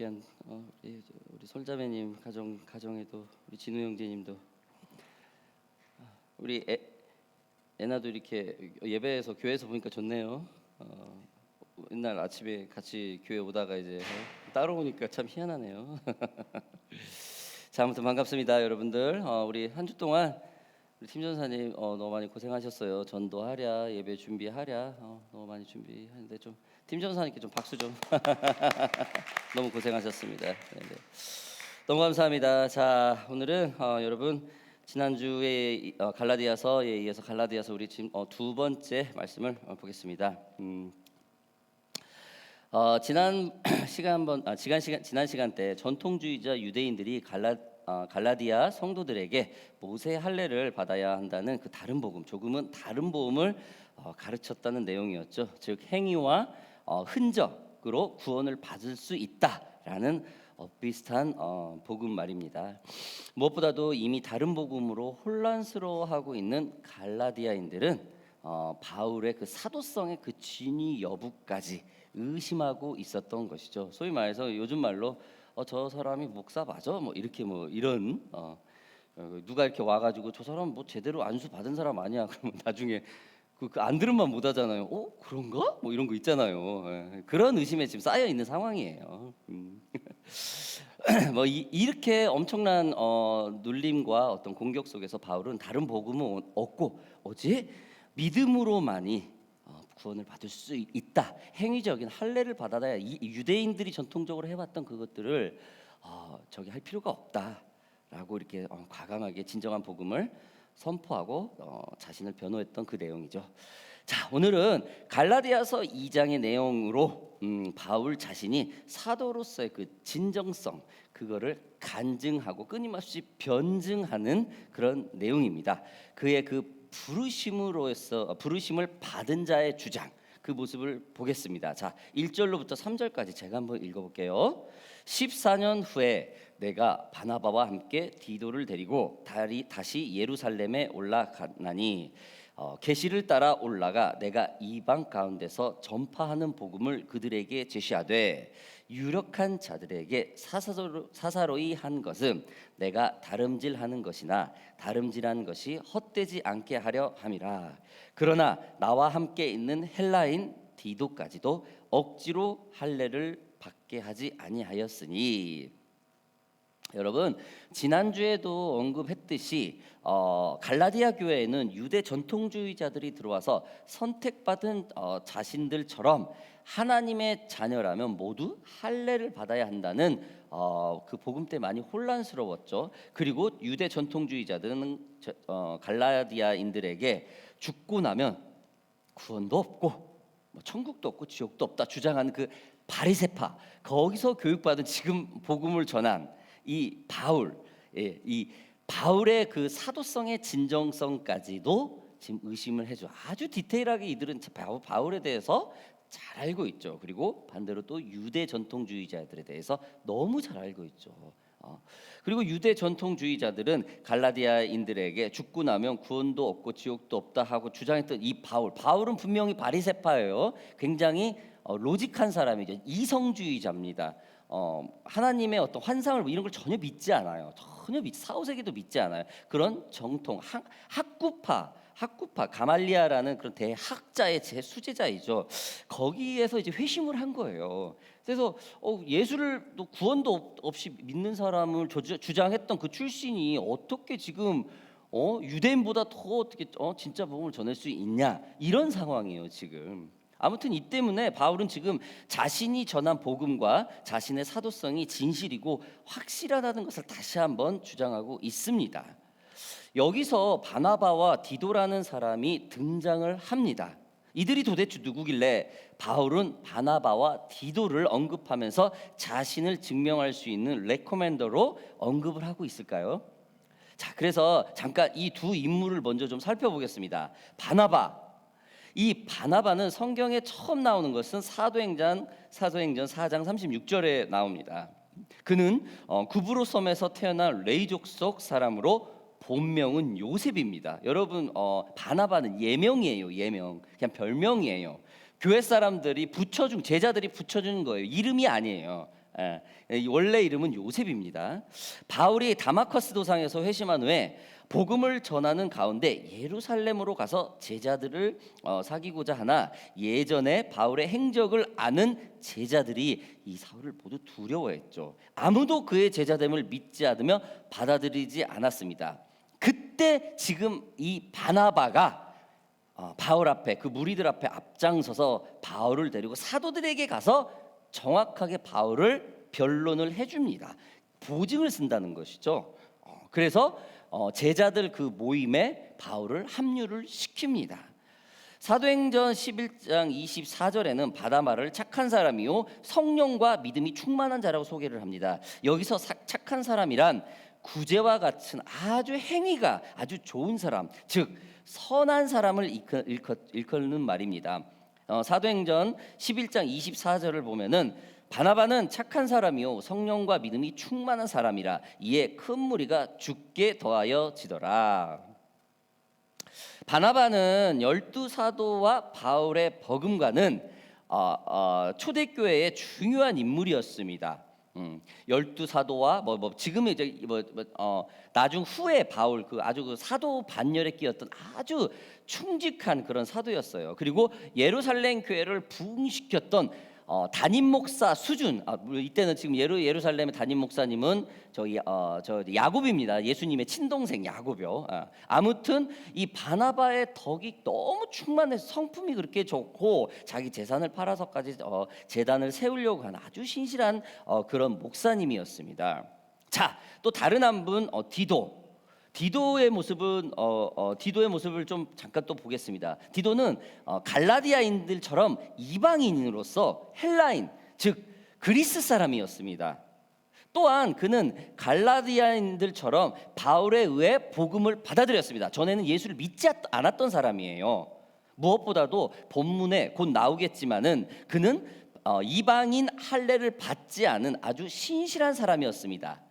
귀한 우리 솔자매님 가정에도 우리 진우 형제님도 우리 애나도 이렇게 예배에서 교회에서 보니까 좋네요. 옛날 아침에 같이 교회 오다가 이제 따로 오니까 참 희한하네요. 자, 아무튼 반갑습니다, 여러분들. 우리 한 주 동안 우리 팀 전사님 너무 많이 고생하셨어요. 전도하랴, 예배 준비하랴, 너무 많이 준비하는데 좀 팀 전사님께 좀 박수 좀. 너무 고생하셨습니다. 네네. 너무 감사합니다. 자, 오늘은 여러분 지난주에 갈라디아서에 이어서 갈라디아서 우리 지금 두 번째 말씀을 보겠습니다. 지난 시간 때 전통주의자 유대인들이 갈라디아 성도들에게 모세 할례를 받아야 한다는 그 다른 복음, 조금은 다른 복음을 가르쳤다는 내용이었죠. 즉 행위와 흔적으로 구원을 받을 수 있다라는 비슷한 복음 말입니다. 무엇보다도 이미 다른 복음으로 혼란스러워하고 있는 갈라디아인들은 바울의 그 사도성의 그 진위 여부까지 의심하고 있었던 것이죠. 소위 말해서 요즘 말로 저 사람이 목사 맞아? 뭐 이렇게 뭐 이런 누가 이렇게 와가지고 저 사람 뭐 제대로 안수 받은 사람 아니야? 그러면 나중에 그 안 들은만 못 하잖아요. 그런가? 뭐 이런 거 있잖아요. 그런 의심에 지금 쌓여 있는 상황이에요. 뭐 이렇게 엄청난 눌림과 어떤 공격 속에서 바울은 다른 복음을 얻고 오직 믿음으로만이 구원을 받을 수 있다. 행위적인 할례를 받아야 이 유대인들이 전통적으로 해왔던 그것들을 저기 할 필요가 없다라고 이렇게 과감하게 진정한 복음을 선포하고 자신을 변호했던 그 내용이죠. 자, 오늘은 갈라디아서 2장의 내용으로 바울 자신이 사도로서의 그 진정성 그거를 간증하고 끊임없이 변증하는 그런 내용입니다. 그의 그 부르심을 받은 자의 주장 그 모습을 보겠습니다. 자, 1절로부터 3절까지 제가 한번 읽어볼게요. 14년 후에 내가 바나바와 함께 디도를 데리고 다시 예루살렘에 올라가나니 계시를 따라 올라가 내가 이방 가운데서 전파하는 복음을 그들에게 제시하되 유력한 자들에게 사사로이 한 것은 내가 다름질하는 것이나 다름질한 것이 헛되지 않게 하려 함이라. 그러나 나와 함께 있는 헬라인 디도까지도 억지로 할례를 받게 하지 아니하였으니. 여러분 지난주에도 언급했듯이 갈라디아 교회에는 유대 전통주의자들이 들어와서 선택받은 자신들처럼 하나님의 자녀라면 모두 할례를 받아야 한다는 그 복음 때 많이 혼란스러웠죠. 그리고 유대 전통주의자들은 갈라디아인들에게 죽고 나면 구원도 없고 뭐 천국도 없고 지옥도 없다 주장하는 그 바리새파, 거기서 교육받은 지금 복음을 전한 이 바울, 이 바울의 그 사도성의 진정성까지도 지금 의심을 해줘. 아주 디테일하게 이들은 바울에 대해서 잘 알고 있죠. 그리고 반대로 또 유대 전통주의자들에 대해서 너무 잘 알고 있죠. 그리고 유대 전통주의자들은 갈라디아인들에게 죽고 나면 구원도 없고 지옥도 없다 하고 주장했던 이 바울은 분명히 바리새파예요. 굉장히 로직한 사람이죠. 이성주의자입니다. 하나님의 어떤 환상을 이런 걸 전혀 믿지 않아요. 사후세계도 믿지 않아요. 그런 정통 학구파 가말리아라는 그런 대학자의 제 수제자이죠. 거기에서 이제 회심을 한 거예요. 그래서 예수를 또 구원도 없이 믿는 사람을 주장했던 그 출신이 어떻게 지금 유대인보다 더 어떻게 진짜 복음을 전할 수 있냐, 이런 상황이에요 지금. 아무튼 이 때문에 바울은 지금 자신이 전한 복음과 자신의 사도성이 진실이고 확실하다는 것을 다시 한번 주장하고 있습니다. 여기서 바나바와 디도라는 사람이 등장을 합니다. 이들이 도대체 누구길래 바울은 바나바와 디도를 언급하면서 자신을 증명할 수 있는 레코멘더로 언급을 하고 있을까요? 자, 그래서 잠깐 이 두 인물을 먼저 좀 살펴보겠습니다. 이 바나바는 성경에 처음 나오는 것은 사도행전 4장 36절에 나옵니다. 그는 구브로 섬에서 태어난 레이족 속 사람으로 본명은 요셉입니다. 여러분 바나바는 예명이에요. 예명, 그냥 별명이에요. 교회 사람들이 제자들이 붙여주는 거예요. 이름이 아니에요. 이 원래 이름은 요셉입니다. 바울이 다마커스 도상에서 회심한 후에 복음을 전하는 가운데 예루살렘으로 가서 제자들을 사귀고자 하나 예전에 바울의 행적을 아는 제자들이 이 사울을 모두 두려워했죠. 아무도 그의 제자됨을 믿지 않으며 받아들이지 않았습니다. 그때 지금 이 바나바가 바울 앞에, 그 무리들 앞에 앞장서서 바울을 데리고 사도들에게 가서 정확하게 바울을 변론을 해줍니다. 보증을 쓴다는 것이죠. 그래서 제자들 그 모임에 바울을 합류를 시킵니다. 사도행전 11장 24절에는 바나바를 착한 사람이요 성령과 믿음이 충만한 자라고 소개를 합니다. 여기서 착한 사람이란 구제와 같은 아주 행위가 아주 좋은 사람, 즉 선한 사람을 일컫는 말입니다. 사도행전 11장 24절을 보면은 바나바는 착한 사람이요 성령과 믿음이 충만한 사람이라 이에 큰 무리가 죽게 더하여지더라. 바나바는 12사도와 바울의 버금가는 초대교회의 중요한 인물이었습니다. 12사도와 지금 이제 나중 후에 바울 아주 그 사도 반열에 끼었던 아주 충직한 그런 사도였어요. 그리고 예루살렘 교회를 부흥시켰던 담임 목사 수준. 이때는 지금 예루살렘의 담임 목사님은 저 야곱입니다. 예수님의 친동생 야곱이요. 아무튼 이 바나바의 덕이 너무 충만해서 성품이 그렇게 좋고 자기 재산을 팔아서까지 재단을 세우려고 하는 아주 신실한 그런 목사님이었습니다. 자, 또 다른 한 분 디도의 모습을 좀 잠깐 또 보겠습니다. 디도는 갈라디아인들처럼 이방인으로서 헬라인, 즉 그리스 사람이었습니다. 또한 그는 갈라디아인들처럼 바울에 의해 복음을 받아들였습니다. 전에는 예수를 믿지 않았던 사람이에요. 무엇보다도 본문에 곧 나오겠지만은 그는 이방인 할례를 받지 않은 아주 신실한 사람이었습니다.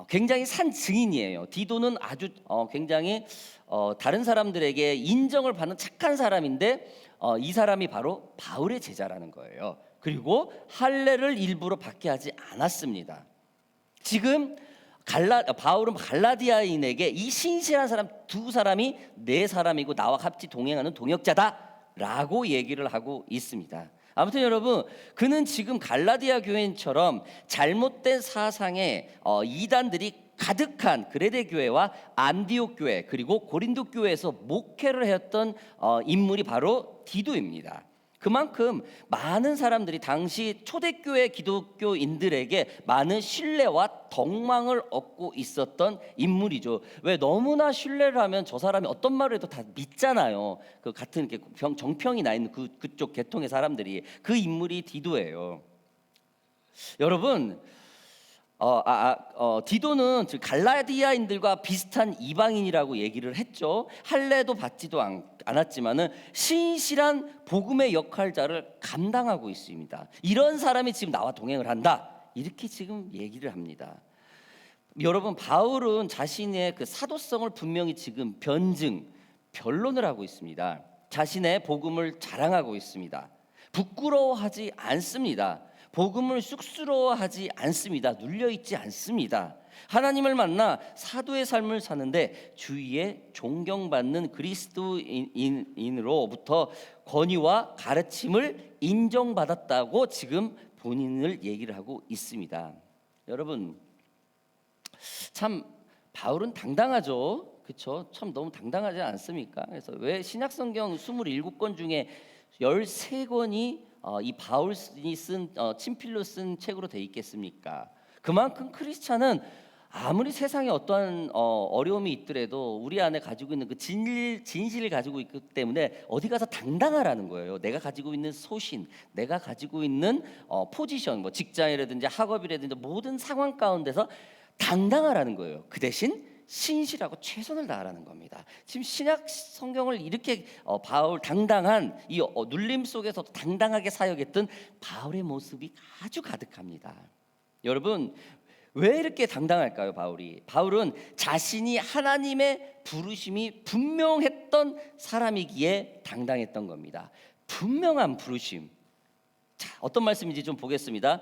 굉장히 산 증인이에요. 디도는 아주 굉장히 다른 사람들에게 인정을 받는 착한 사람인데 이 사람이 바로 바울의 제자라는 거예요. 그리고 할례를 일부러 받게 하지 않았습니다. 지금 바울은 갈라디아인에게 이 신실한 사람 두 사람이 내 사람이고 나와 같이 동행하는 동역자다라고 얘기를 하고 있습니다. 아무튼 여러분, 그는 지금 갈라디아 교회처럼 잘못된 사상의 이단들이 가득한 그레데 교회와 안디옥 교회 그리고 고린도 교회에서 목회를 했던 인물이 바로 디도입니다. 그만큼 많은 사람들이 당시 초대교회 기독교인들에게 많은 신뢰와 덕망을 얻고 있었던 인물이죠. 왜 너무나 신뢰를 하면 저 사람이 어떤 말을 해도 다 믿잖아요. 그 같은 정평이 나 있는 그쪽 계통의 사람들이 그 인물이 디도예요. 여러분, 디도는 즉 갈라디아인들과 비슷한 이방인이라고 얘기를 했죠. 할례도 받지도 않았지만은 신실한 복음의 역할자를 감당하고 있습니다. 이런 사람이 지금 나와 동행을 한다. 이렇게 지금 얘기를 합니다. 여러분, 바울은 자신의 그 사도성을 분명히 지금 변론을 하고 있습니다. 자신의 복음을 자랑하고 있습니다. 부끄러워하지 않습니다. 복음을 쑥스러워하지 않습니다. 눌려있지 않습니다. 하나님을 만나 사도의 삶을 사는데 주위에 존경받는 그리스도인으로부터 권위와 가르침을 인정받았다고 지금 본인을 얘기를 하고 있습니다. 여러분, 참 바울은 당당하죠. 그렇죠? 참 너무 당당하지 않습니까? 그래서 왜 신약성경 27권 중에 13권이 이 바울이 쓴 친필로 쓴 책으로 돼 있겠습니까? 그만큼 크리스찬은 아무리 세상에 어떠한 어려움이 있더라도 우리 안에 가지고 있는 그 진실을 가지고 있기 때문에 어디 가서 당당하라는 거예요. 내가 가지고 있는 소신, 내가 가지고 있는 포지션, 뭐 직장이라든지 학업이라든지 모든 상황 가운데서 당당하라는 거예요. 그 대신 신실하고 최선을 다하라는 겁니다. 지금 신약 성경을 이렇게 바울 당당한 이 눌림 속에서 당당하게 사역했던 바울의 모습이 아주 가득합니다. 여러분, 왜 이렇게 당당할까요? 바울은 자신이 하나님의 부르심이 분명했던 사람이기에 당당했던 겁니다. 분명한 부르심. 자, 어떤 말씀인지 좀 보겠습니다.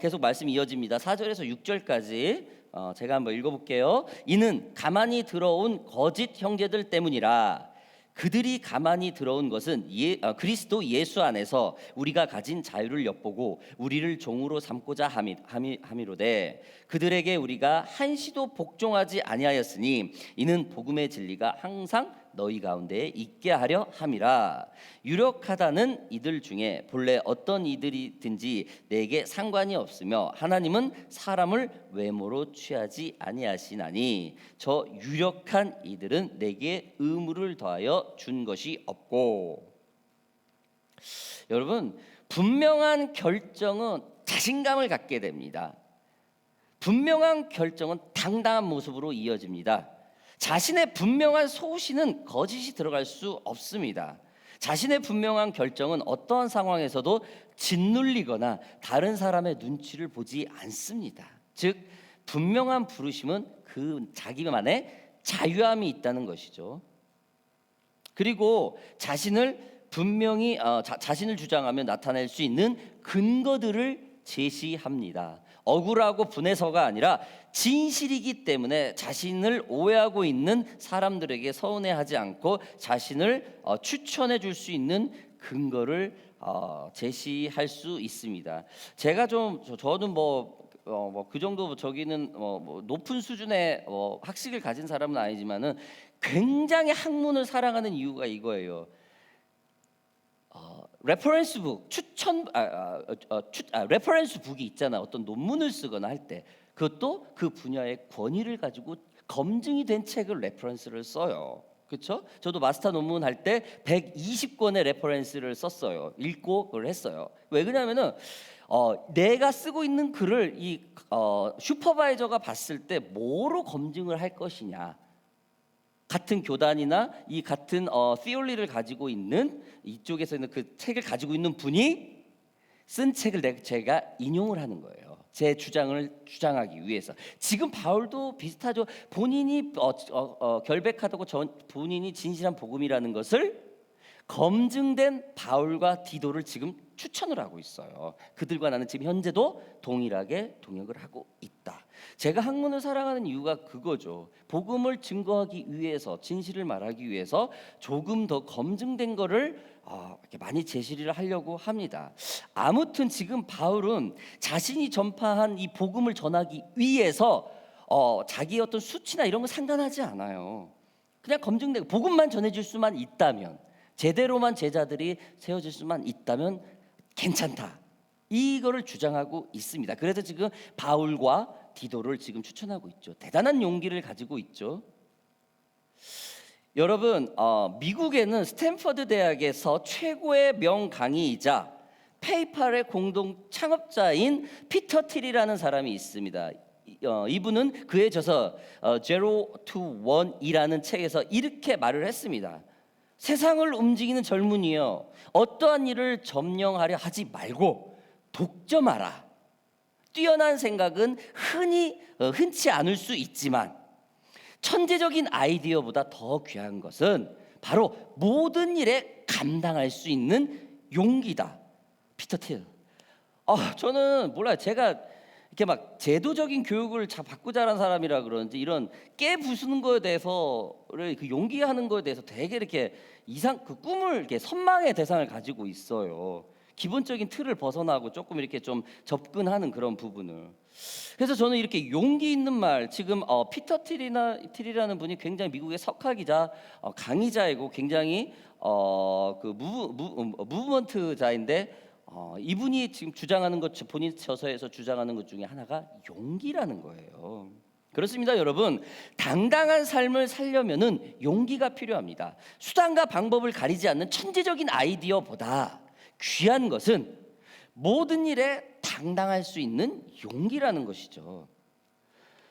계속 말씀이 이어집니다. 4절에서 6절까지 제가 한번 읽어볼게요. 이는 가만히 들어온 거짓 형제들 때문이라. 그들이 가만히 들어온 것은 그리스도 예수 안에서 우리가 가진 자유를 엿보고 우리를 종으로 삼고자 함이로되 그들에게 우리가 한시도 복종하지 아니하였으니 이는 복음의 진리가 항상 너희 가운데에 있게 하려 함이라. 유력하다는 이들 중에 본래 어떤 이들이든지 내게 상관이 없으며 하나님은 사람을 외모로 취하지 아니하시나니 저 유력한 이들은 내게 의무를 더하여 준 것이 없고. 여러분, 분명한 결정은 자신감을 갖게 됩니다. 분명한 결정은 당당한 모습으로 이어집니다. 자신의 분명한 소신은 거짓이 들어갈 수 없습니다. 자신의 분명한 결정은 어떠한 상황에서도 짓눌리거나 다른 사람의 눈치를 보지 않습니다. 즉 분명한 부르심은 그 자기만의 자유함이 있다는 것이죠. 그리고 자신을 분명히 자신을 주장하며 나타낼 수 있는 근거들을 제시합니다. 억울하고 분해서가 아니라 진실이기 때문에 자신을 오해하고 있는 사람들에게 서운해하지 않고 자신을 추천해 줄 수 있는 근거를 제시할 수 있습니다. 제가 저는 그 정도 저기는 높은 수준의 학식을 가진 사람은 아니지만은 굉장히 학문을 사랑하는 이유가 이거예요. 레퍼런스북 레퍼런스북이 있잖아. 어떤 논문을 쓰거나 할 때 그것도 그 분야의 권위를 가지고 검증이 된 책을 레퍼런스를 써요. 그렇죠? 저도 마스터 논문 할 때 120권의 레퍼런스를 썼어요. 읽고 그걸 했어요. 왜 그러냐면은 내가 쓰고 있는 글을 이 슈퍼바이저가 봤을 때 뭐로 검증을 할 것이냐. 같은 교단이나 이 같은 theory를 가지고 있는 이쪽에서 있는 그 책을 가지고 있는 분이 쓴 책을 제가 인용을 하는 거예요. 제 주장을 주장하기 위해서. 지금 바울도 비슷하죠. 본인이 결백하다고 본인이 진실한 복음이라는 것을 검증된 바울과 디도를 지금 추천을 하고 있어요. 그들과 나는 지금 현재도 동일하게 동역을 하고 있다. 제가 학문을 사랑하는 이유가 그거죠. 복음을 증거하기 위해서, 진실을 말하기 위해서 조금 더 검증된 거를 이렇게 많이 제시를 하려고 합니다. 아무튼 지금 바울은 자신이 전파한 이 복음을 전하기 위해서 자기의 어떤 수치나 이런 거 상관하지 않아요. 그냥 검증되고 복음만 전해줄 수만 있다면, 제대로만 제자들이 세워질 수만 있다면 괜찮다. 이거를 주장하고 있습니다. 그래서 지금 바울과 디도를 지금 추천하고 있죠. 대단한 용기를 가지고 있죠. 여러분, 미국에는 스탠퍼드 대학에서 최고의 명강의이자 페이팔의 공동 창업자인 피터 틸이라는 사람이 있습니다. 이분은 그의 저서 Zero to One이라는 책에서 이렇게 말을 했습니다. 세상을 움직이는 젊은이여, 어떠한 일을 점령하려 하지 말고 독점하라. 뛰어난 생각은 흔치 않을 수 있지만 천재적인 아이디어보다 더 귀한 것은 바로 모든 일에 감당할 수 있는 용기다. 피터 틸. 저는 몰라요. 제가 이렇게 막 제도적인 교육을 받고 자란 사람이라 그런지 이런 깨 부수는 거에 대해서를 그 용기하는 거에 대해서 되게 이렇게 그 꿈을 이렇게 선망의 대상을 가지고 있어요. 기본적인 틀을 벗어나고 조금 이렇게 좀 접근하는 그런 부분을. 그래서 저는 이렇게 용기 있는 말, 지금 피터 틸이라는 분이 굉장히 미국의 석학이자 강의자이고 굉장히 그 무브먼트자인데 이분이 지금 주장하는 것, 본인 저서에서 주장하는 것 중에 하나가 용기라는 거예요. 그렇습니다, 여러분. 당당한 삶을 살려면은 용기가 필요합니다. 수단과 방법을 가리지 않는 천재적인 아이디어보다 귀한 것은 모든 일에 당당할 수 있는 용기라는 것이죠.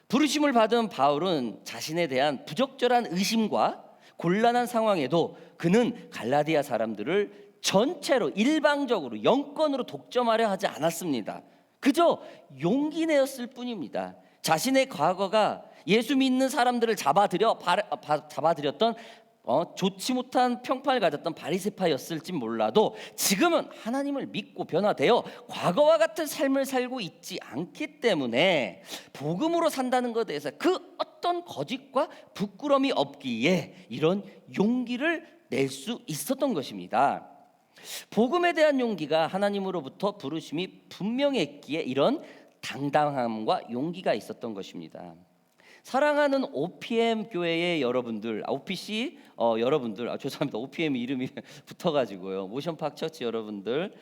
부르심을 받은 바울은 자신에 대한 부적절한 의심과 곤란한 상황에도 그는 갈라디아 사람들을 전체로 일방적으로 영권으로 독점하려 하지 않았습니다. 그저 용기 내었을 뿐입니다. 자신의 과거가 예수 믿는 사람들을 잡아들였던 좋지 못한 평판을 가졌던 바리새파였을지 몰라도 지금은 하나님을 믿고 변화되어 과거와 같은 삶을 살고 있지 않기 때문에 복음으로 산다는 것에 대해서 그 어떤 거짓과 부끄러움이 없기에 이런 용기를 낼 수 있었던 것입니다. 복음에 대한 용기가 하나님으로부터 부르심이 분명했기에 이런 당당함과 용기가 있었던 것입니다. 사랑하는 OPM 교회의 여러분들, OPC 여러분들, 죄송합니다. OPM 이름이 붙어가지고요. 모션팍 처치 여러분들,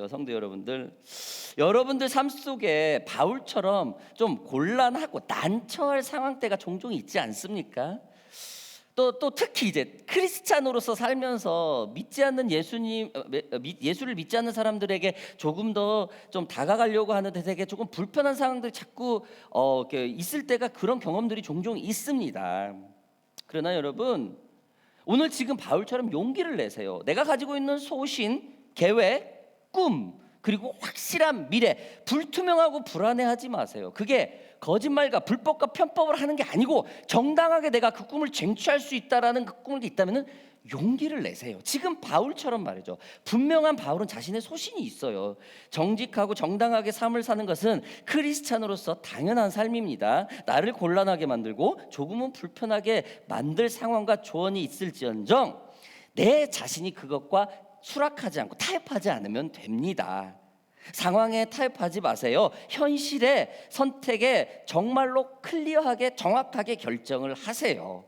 성도 여러분들 삶 속에 바울처럼 좀 곤란하고 난처할 상황 때가 종종 있지 않습니까? 또 특히 이제 크리스찬으로서 살면서 믿지 않는 예수를 믿지 않는 사람들에게 조금 더 좀 다가가려고 하는데 되게 조금 불편한 상황들이 자꾸 있을 때가 그런 경험들이 종종 있습니다. 그러나 여러분, 오늘 지금 바울처럼 용기를 내세요. 내가 가지고 있는 소신, 계획, 꿈, 그리고 확실한 미래, 불투명하고 불안해하지 마세요. 그게 거짓말과 불법과 편법을 하는 게 아니고 정당하게 내가 그 꿈을 쟁취할 수 있다라는 그 꿈이 있다면은 용기를 내세요. 지금 바울처럼 말이죠. 분명한 바울은 자신의 소신이 있어요. 정직하고 정당하게 삶을 사는 것은 크리스찬으로서 당연한 삶입니다. 나를 곤란하게 만들고 조금은 불편하게 만들 상황과 조언이 있을지언정 내 자신이 그것과 수락하지 않고 타협하지 않으면 됩니다. 상황에 타협하지 마세요. 현실의 선택에 정말로 클리어하게 정확하게 결정을 하세요.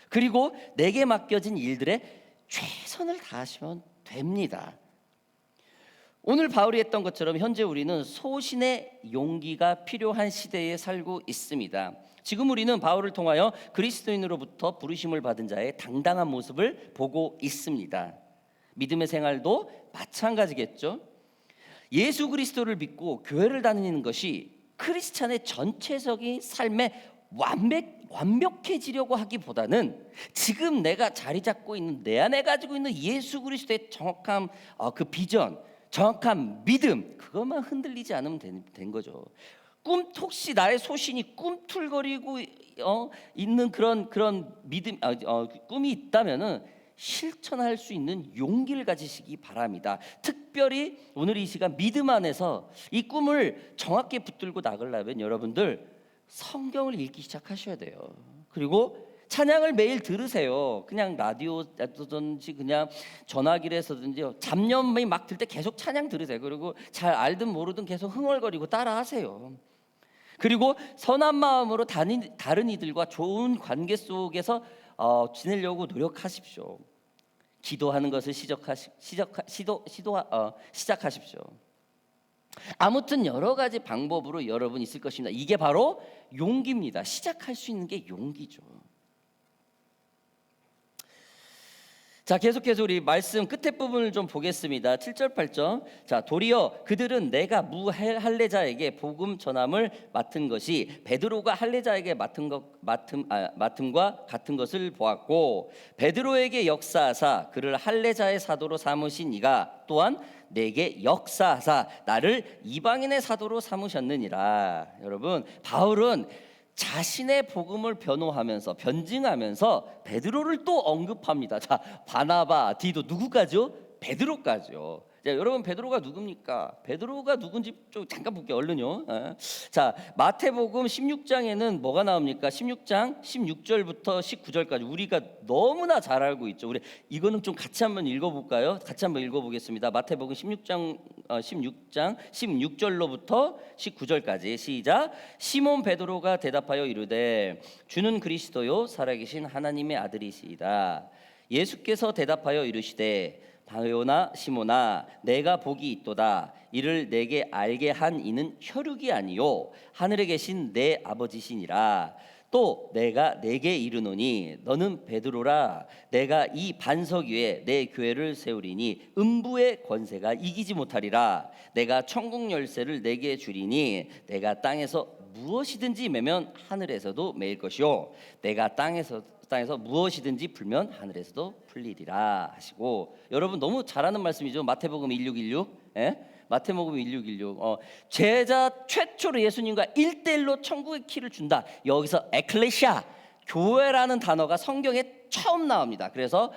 그리고 내게 맡겨진 일들에 최선을 다하시면 됩니다. 오늘 바울이 했던 것처럼 현재 우리는 소신의 용기가 필요한 시대에 살고 있습니다. 지금 우리는 바울을 통하여 그리스도인으로부터 부르심을 받은 자의 당당한 모습을 보고 있습니다. 믿음의 생활도 마찬가지겠죠. 예수 그리스도를 믿고 교회를 다니는 것이 크리스찬의 전체적인 삶에 완벽해지려고 하기보다는 지금 내가 자리 잡고 있는 내 안에 가지고 있는 예수 그리스도의 정확한 그 비전, 정확한 믿음, 그것만 흔들리지 않으면 된 거죠. 혹시 나의 소신이 꿈틀거리고 있는 그런 믿음, 꿈이 있다면은 실천할 수 있는 용기를 가지시기 바랍니다. 특별히 오늘 이 시간 믿음 안에서 이 꿈을 정확히 붙들고 나가려면 여러분들 성경을 읽기 시작하셔야 돼요. 그리고 찬양을 매일 들으세요. 그냥 라디오든지 그냥 전화기에서든지 잡념이 막 들 때 계속 찬양 들으세요. 그리고 잘 알든 모르든 계속 흥얼거리고 따라하세요. 그리고 선한 마음으로 다른 이들과 좋은 관계 속에서 지내려고 노력하십시오. 기도하는 것을 시작하십시오. 아무튼 여러 가지 방법으로 여러분 있을 것입니다. 이게 바로 용기입니다. 시작할 수 있는 게 용기죠. 자, 계속해서 우리 말씀 끝에 부분을 좀 보겠습니다. 7절 8절. 자, 도리어 그들은 내가 할례자에게 복음 전함을 맡은 것이 베드로가 할례자에게 맡음과 같은 것을 보았고 베드로에게 역사하사 그를 할례자의 사도로 삼으신 이가 또한 내게 역사하사 나를 이방인의 사도로 삼으셨느니라. 여러분, 바울은 자신의 복음을 변증하면서 베드로를 또 언급합니다. 자, 바나바, 디도 누구까지요? 베드로까지요. 자, 여러분 베드로가 누굽니까? 베드로가 누군지 좀 잠깐 볼게요. 얼른요. 자, 마태복음 16장에는 뭐가 나옵니까? 16장 16절부터 19절까지 우리가 너무나 잘 알고 있죠. 우리 이거는 좀 같이 한번 읽어볼까요? 같이 한번 읽어보겠습니다. 마태복음 16장 16절로부터 19절까지 시작. 시몬 베드로가 대답하여 이르되 주는 그리스도요 살아계신 하나님의 아들이시이다. 예수께서 대답하여 이르시되 바요나 시몬아 내가 복이 있도다. 이를 내게 알게 한 이는 혈육이 아니요 하늘에 계신 내 아버지시니라. 또 내가 내게 이르노니 너는 베드로라. 내가 이 반석 위에 내 교회를 세우리니 음부의 권세가 이기지 못하리라. 내가 천국 열쇠를 내게 주리니 내가 땅에서 무엇이든지 매면 하늘에서도 매일 것이요 내가 땅에서 무엇이든지 풀면 하늘에서도 풀리리라 하시고, 여러분 너무 잘하는 말씀이죠. 마태복음 1616. 마태복음 1616. 제자 최초로 예수님과 1대1로 천국의 키를 준다. 여기서 에클레시아 교회라는 단어가 성경에 처음 나옵니다. 그래서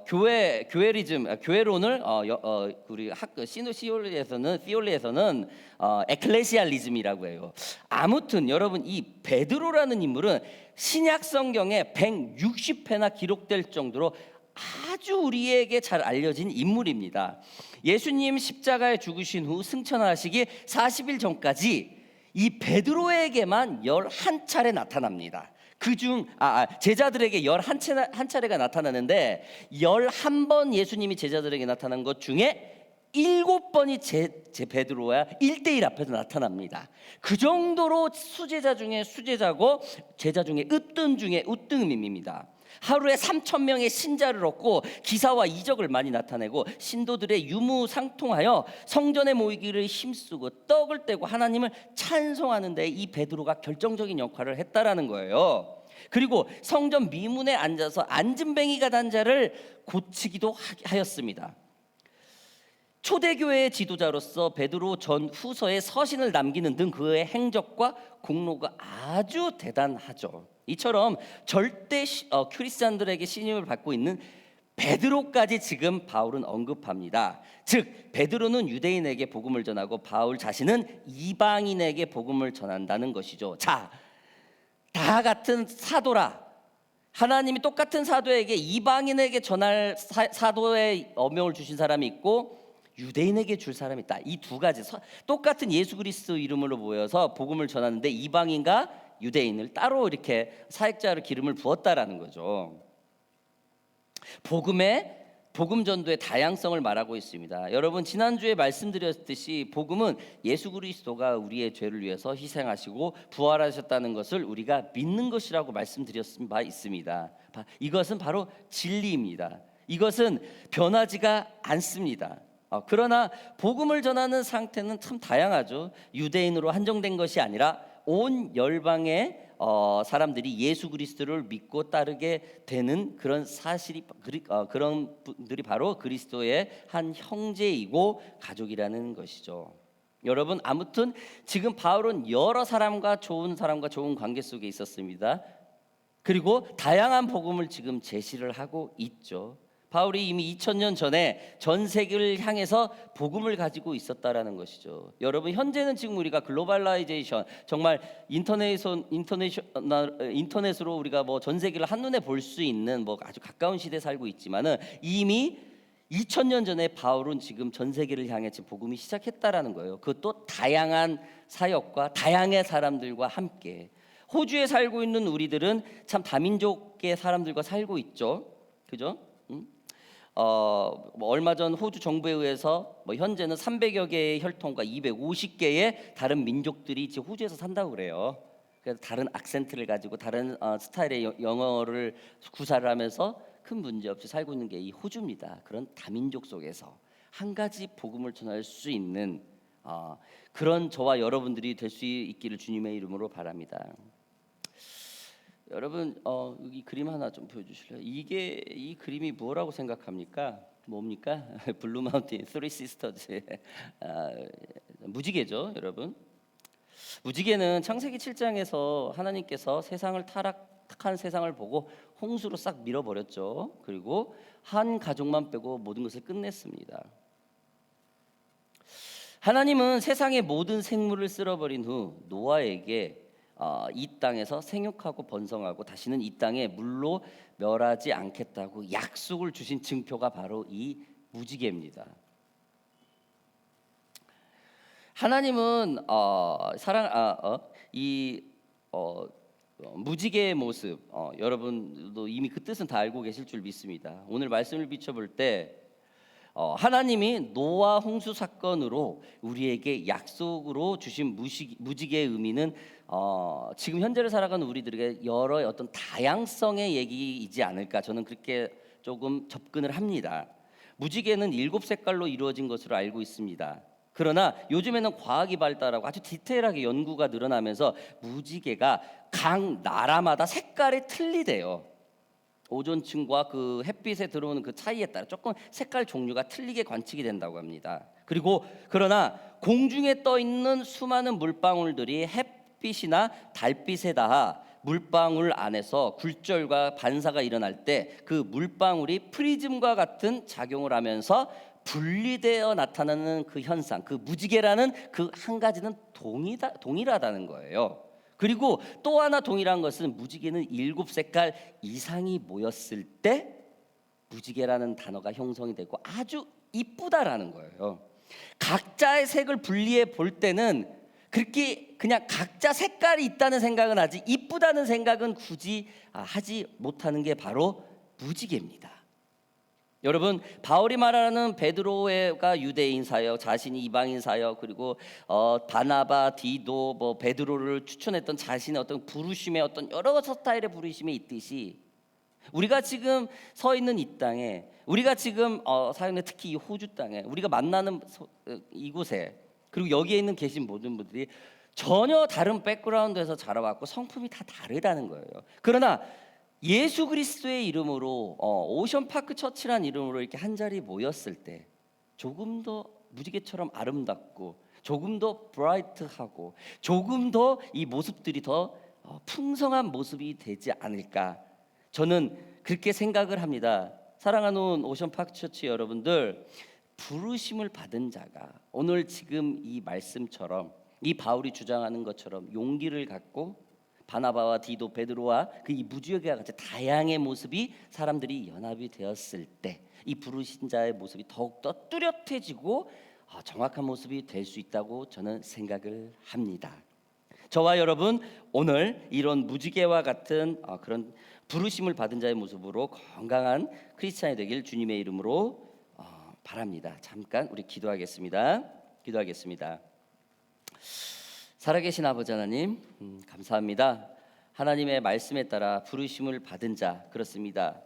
교회론을 우리 시올리에서는 에클레시알리즘이라고 해요. 아무튼 여러분, 이 베드로라는 인물은 신약 성경에 160회나 기록될 정도로 아주 우리에게 잘 알려진 인물입니다. 예수님 십자가에 죽으신 후 승천하시기 40일 전까지 이 베드로에게만 11차례 나타납니다. 그중 제자들에게 11차례가 나타나는데 11번 예수님이 제자들에게 나타난 것 중에 7번이 제 베드로와 1대1 앞에서 나타납니다. 그 정도로 수제자 중에 수제자고 제자 중에 으뜸 중에 으뜸입니다. 하루에 3,000명의 신자를 얻고 기사와 이적을 많이 나타내고 신도들의 유무상통하여 성전에 모이기를 힘쓰고 떡을 떼고 하나님을 찬송하는 데 이 베드로가 결정적인 역할을 했다라는 거예요. 그리고 성전 미문에 앉아서 앉은뱅이가 단 자를 고치기도 하였습니다. 초대교회의 지도자로서 베드로 전후서에 서신을 남기는 등 그의 행적과 공로가 아주 대단하죠. 이처럼 절대 크리스찬들에게 신임을 받고 있는 베드로까지 지금 바울은 언급합니다. 즉 베드로는 유대인에게 복음을 전하고 바울 자신은 이방인에게 복음을 전한다는 것이죠. 자, 다 같은 사도라. 하나님이 똑같은 사도에게 이방인에게 전할 사도의 어명을 주신 사람이 있고 유대인에게 줄 사람이 있다. 이 두 가지 똑같은 예수 그리스도 이름으로 모여서 복음을 전하는데 이방인과 유대인을 따로 이렇게 사역자로 기름을 부었다라는 거죠. 복음 전도의 다양성을 말하고 있습니다. 여러분, 지난주에 말씀드렸듯이 복음은 예수 그리스도가 우리의 죄를 위해서 희생하시고 부활하셨다는 것을 우리가 믿는 것이라고 말씀드렸은 바 있습니다. 이것은 바로 진리입니다. 이것은 변하지가 않습니다. 그러나 복음을 전하는 상태는 참 다양하죠. 유대인으로 한정된 것이 아니라 온 열방의 사람들이 예수 그리스도를 믿고 따르게 되는 그런 사실이 그런 분들이 바로 그리스도의 한 형제이고 가족이라는 것이죠. 여러분, 아무튼 지금 바울은 여러 사람과 좋은 관계 속에 있었습니다. 그리고 다양한 복음을 지금 제시를 하고 있죠. 바울이 이미 2000년 전에 전 세계를 향해서 복음을 가지고 있었다라는 것이죠. 여러분, 현재는 지금 우리가 글로벌라이제이션, 정말 인터넷으로 우리가 뭐 전 세계를 한눈에 볼 수 있는 뭐 아주 가까운 시대에 살고 있지만은 이미 2000년 전에 바울은 지금 전 세계를 향해 지금 복음이 시작했다라는 거예요. 그것도 다양한 사역과 다양한 사람들과 함께. 호주에 살고 있는 우리들은 참 다민족의 사람들과 살고 있죠. 그죠? 얼마 전 호주 정부에 의해서 현재는 300여 개의 혈통과 250개의 다른 민족들이 지금 호주에서 산다고 그래요. 그래서 다른 악센트를 가지고 다른 스타일의 영어를 구사를 하면서 큰 문제 없이 살고 있는 게 이 호주입니다. 그런 다민족 속에서 한 가지 복음을 전할 수 있는 그런 저와 여러분들이 될 수 있기를 주님의 이름으로 바랍니다. 여러분, 여기 그림 하나 좀 보여주실래요? 이 그림이 뭐라고 생각합니까? 뭡니까? 블루 마운틴 쓰리 시스터즈의 무지개죠, 여러분. 무지개는 창세기 7장에서 하나님께서 타락한 세상을 보고 홍수로 싹 밀어버렸죠. 그리고 한 가족만 빼고 모든 것을 끝냈습니다. 하나님은 세상의 모든 생물을 쓸어버린 후 노아에게 이 땅에서 생육하고 번성하고 다시는 이 땅에 물로 멸하지 않겠다고 약속을 주신 증표가 바로 이 무지개입니다. 하나님은 무지개의 모습, 여러분도 이미 그 뜻은 다 알고 계실 줄 믿습니다. 오늘 말씀을 비춰볼 때 하나님이 노아 홍수 사건으로 우리에게 약속으로 주신 무지개의 의미는 지금 현재를 살아가는 우리들에게 여러 어떤 다양성의 얘기이지 않을까, 저는 그렇게 조금 접근을 합니다. 무지개는 7색깔로 이루어진 것으로 알고 있습니다. 그러나 요즘에는 과학이 발달하고 아주 디테일하게 연구가 늘어나면서 무지개가 각 나라마다 색깔이 틀리대요. 오존층과 그 햇빛에 들어오는 그 차이에 따라 조금 색깔 종류가 틀리게 관측이 된다고 합니다. 그러나 공중에 떠 있는 수많은 물방울들이 햇빛이나 달빛에 닿아 물방울 안에서 굴절과 반사가 일어날 때 그 물방울이 프리즘과 같은 작용을 하면서 분리되어 나타나는 그 현상, 그 무지개라는 그 한 가지는 동일하다는 거예요. 그리고 또 하나 동일한 것은 무지개는 7색깔 이상이 모였을 때 무지개라는 단어가 형성이 되고 아주 이쁘다라는 거예요. 각자의 색을 분리해 볼 때는 그렇게 그냥 각자 색깔이 있다는 생각은 하지 이쁘다는 생각은 굳이 하지 못하는 게 바로 무지개입니다. 여러분, 바울이 말하는 베드로가 유대인 사역, 자신이 이방인 사역, 그리고 바나바, 디도, 베드로를 추천했던 자신의 어떤 부르심의 어떤 여러 스타일의 부르심이 있듯이 우리가 지금 서 있는 이 땅에, 우리가 지금 사역에 특히 이 호주 땅에 우리가 만나는 이곳에, 그리고 여기에 있는 계신 모든 분들이 전혀 다른 백그라운드에서 자라왔고 성품이 다 다르다는 거예요. 그러나 예수 그리스도의 이름으로 오션파크 처치라는 이름으로 이렇게 한 자리 모였을 때 조금 더 무지개처럼 아름답고 조금 더 브라이트하고 조금 더 이 모습들이 더 풍성한 모습이 되지 않을까, 저는 그렇게 생각을 합니다. 사랑하는 오션파크 처치 여러분들, 부르심을 받은 자가 오늘 지금 이 말씀처럼 이 바울이 주장하는 것처럼 용기를 갖고 바나바와 디도, 베드로와 그 이 무지개와 같이 다양의 모습이 사람들이 연합이 되었을 때 이 부르신 자의 모습이 더욱더 뚜렷해지고 정확한 모습이 될 수 있다고 저는 생각을 합니다. 저와 여러분 오늘 이런 무지개와 같은 그런 부르심을 받은 자의 모습으로 건강한 크리스찬이 되길 주님의 이름으로 바랍니다. 잠깐 우리 기도하겠습니다. 살아계신 아버지 하나님, 감사합니다. 하나님의 말씀에 따라 부르심을 받은 자, 그렇습니다.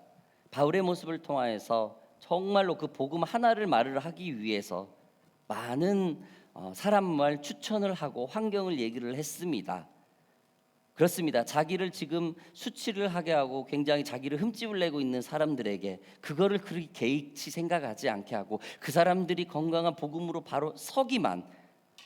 바울의 모습을 통하여서 정말로 그 복음 하나를 말을 하기 위해서 많은 사람을 추천을 하고 환경을 얘기를 했습니다. 그렇습니다. 자기를 지금 수치를 하게 하고 굉장히 자기를 흠집을 내고 있는 사람들에게 그거를 그렇게 개의치 생각하지 않게 하고 그 사람들이 건강한 복음으로 바로 서기만,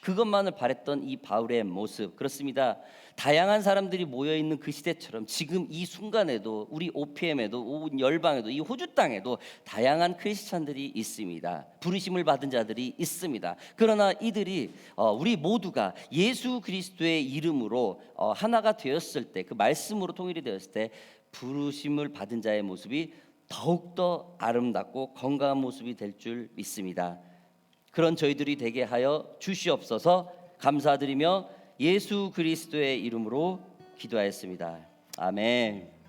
그것만을 바랬던 이 바울의 모습, 그렇습니다. 다양한 사람들이 모여있는 그 시대처럼 지금 이 순간에도 우리 OPM에도 온 열방에도 이 호주 땅에도 다양한 크리스찬들이 있습니다. 부르심을 받은 자들이 있습니다. 그러나 이들이 우리 모두가 예수 그리스도의 이름으로 하나가 되었을 때, 그 말씀으로 통일이 되었을 때 부르심을 받은 자의 모습이 더욱더 아름답고 건강한 모습이 될 줄 믿습니다. 그런 저희들이 되게 하여 주시옵소서. 감사드리며 예수 그리스도의 이름으로 기도하였습니다. 아멘.